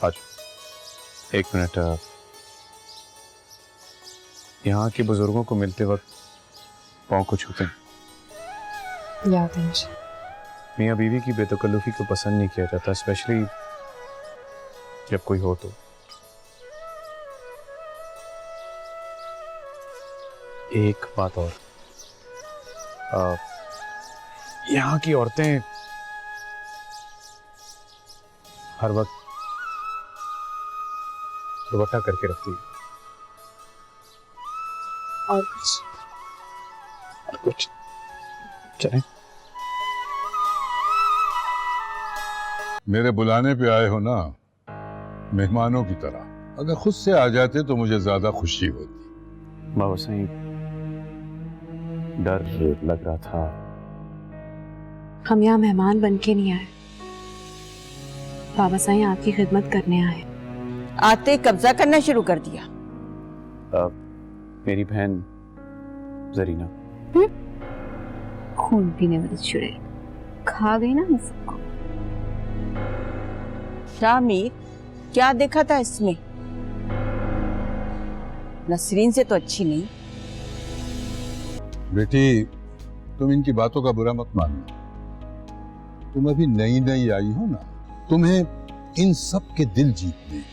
आज एक मिनट, यहाँ के बुजुर्गों को मिलते वक्त पाँव को छूते हैं। याद है मुझे। मियाँ बीवी की बेतकल्लुफी को पसंद नहीं किया जाता, स्पेशली जब कोई हो तो। एक बात और, यहाँ की औरतें हर वक्त दुपट्टा करके रखती है। और कुछ चलें। मेरे बुलाने पे आए हो ना, मेहमानों की तरह। अगर खुद से आ जाते तो मुझे ज्यादा खुशी होती। बाबा साईं, डर लग रहा था। हम यहाँ मेहमान बन के नहीं आए, बाबा साईं आपकी खिदमत करने आए। आते कब्जा करना शुरू कर दिया। मेरी बहन जरीना। खून पीने वाली चुड़ैल खा गई ना हम सबको। शामिर, क्या देखा था इसमें? नसरीन से तो अच्छी नहीं। बेटी, तुम इनकी बातों का बुरा मत मानना। तुम अभी नई नई आई हो ना, तुम्हें इन सब के दिल जीतने।